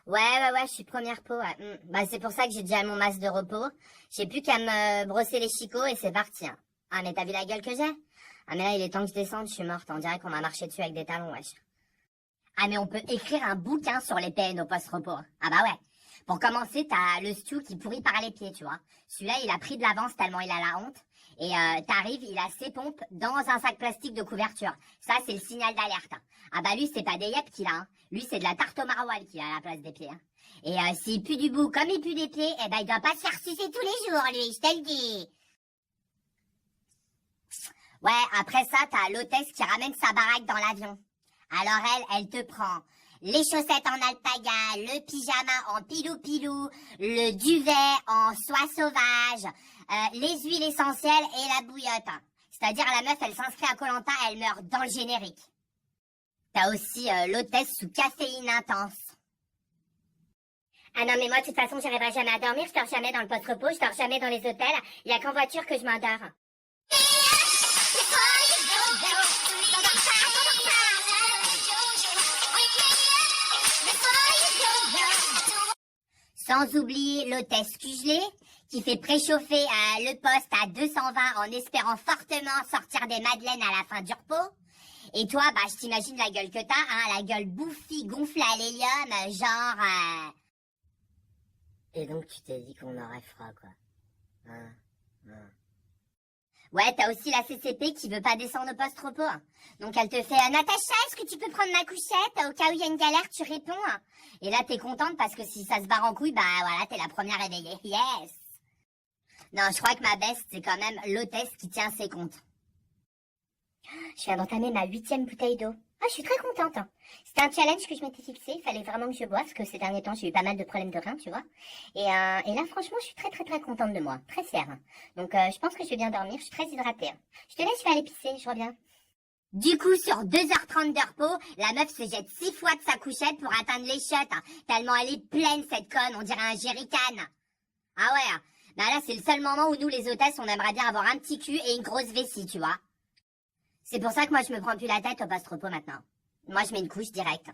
Ouais, je suis première peau, ouais. Bah, c'est pour ça que j'ai déjà mon masque de repos. J'ai plus qu'à me brosser les chicots et c'est parti, hein. Ah, mais t'as vu la gueule que j'ai? Ah, mais là, il est temps que je descende, je suis morte. On dirait qu'on m'a marché dessus avec des talons, wesh. Ah, mais on peut écrire un bouquin sur les PN au post-repos. Ah bah ouais. Pour commencer, t'as le Stu qui pourrit par les pieds, tu vois. Celui-là, il a pris de l'avance tellement il a la honte. Et t'arrives, il a ses pompes dans un sac plastique de couverture. Ça, c'est le signal d'alerte. Ah bah lui, c'est pas des yep qu'il a. Hein. Lui, c'est de la tarte au maroilles qu'il a à la place des pieds. Hein. Et s'il pue du bout comme il pue des pieds, eh ben il doit pas se faire sucer tous les jours, lui, je te le dis. Ouais, après ça, t'as l'hôtesse qui ramène sa baraque dans l'avion. Alors elle te prend les chaussettes en alpaga, le pyjama en pilou-pilou, le duvet en soie sauvage, les huiles essentielles et la bouillotte. C'est-à-dire la meuf, elle s'inscrit à koh, elle meurt dans le générique. T'as aussi l'hôtesse sous caféine intense. Ah non, mais moi, de toute façon, j'arriverai jamais à dormir, je dors jamais dans le post-repos, je dors jamais dans les hôtels, il y a qu'en voiture que je m'endors. Sans oublier l'hôtesse Cugelé, qui fait préchauffer le poste à 220 en espérant fortement sortir des madeleines à la fin du repos. Et toi, bah, je t'imagine la gueule que t'as, hein, la gueule bouffie, gonflée à l'hélium, genre... Et donc, tu t'es dit qu'on aurait froid, quoi. Hein. Ouais, t'as aussi la CCP qui veut pas descendre au post-repos. Donc elle te fait Natacha, est-ce que tu peux prendre ma couchette? Au cas où il y a une galère, tu réponds. Et là, t'es contente parce que si ça se barre en couille, bah voilà, t'es la première réveillée. Yes! Non, je crois que ma best, c'est quand même l'hôtesse qui tient ses comptes. Je viens d'entamer ma 8e bouteille d'eau. Ah, je suis très contente. C'était un challenge que je m'étais fixé. Il fallait vraiment que je boive parce que ces derniers temps, j'ai eu pas mal de problèmes de reins, tu vois. Et là, franchement, je suis très, très, très contente de moi. Très fière. Donc, je pense que je vais bien dormir. Je suis très hydratée. Je te laisse, je vais aller pisser. Je reviens. Du coup, sur 2h30 de repos, la meuf se jette 6 fois de sa couchette pour atteindre les shots. Tellement elle est pleine, cette conne. On dirait un jerrycan. Ah ouais. Bah là, c'est le seul moment où nous, les hôtesses, on aimerait bien avoir un petit cul et une grosse vessie, tu vois. C'est pour ça que moi, je me prends plus la tête au post-repos maintenant. Moi, je mets une couche directe.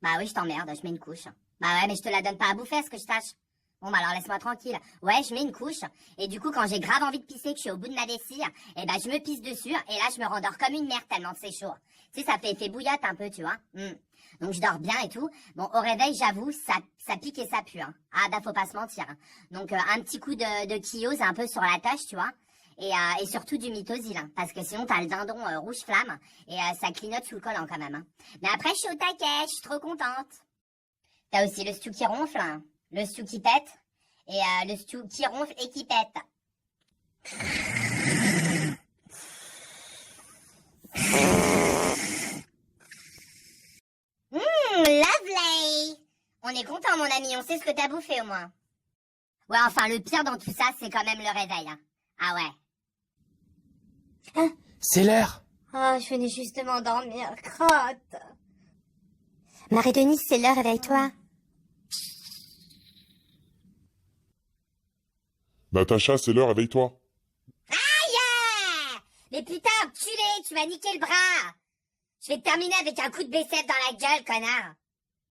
Bah oui, je t'emmerde, je mets une couche. Bah ouais, mais je te la donne pas à bouffer, à ce que je tâche. Bon, bah alors laisse-moi tranquille. Ouais, je mets une couche. Et du coup, quand j'ai grave envie de pisser, que je suis au bout de ma vessie, eh ben, je me pisse dessus. Et là, je me rendors comme une merde tellement c'est chaud. Tu sais, ça fait effet bouillotte un peu, tu vois. Donc, je dors bien et tout. Bon, au réveil, j'avoue, ça pique et ça pue. Hein. Ah, bah, faut pas se mentir. Donc, un petit coup de kyose un peu sur la tâche, tu vois. Et surtout du mitosil, hein, parce que sinon t'as le dindon rouge flamme et ça clignote sous le collant quand même. Hein. Mais après je suis au taquet, je suis trop contente. T'as aussi le stew qui ronfle, hein, le stew qui pète et le stew qui ronfle et qui pète. Lovely. On est content mon ami, on sait ce que t'as bouffé au moins. Ouais, enfin le pire dans tout ça c'est quand même le réveil. Hein. Ah ouais. C'est l'heure. Oh, je venais justement dormir, crotte. Marie-Denise, c'est l'heure, réveille-toi. Natacha, c'est l'heure, réveille-toi. Aïe! Mais putain, enculé, tu m'as niqué le bras. Je vais te terminer avec un coup de baissette dans la gueule, connard.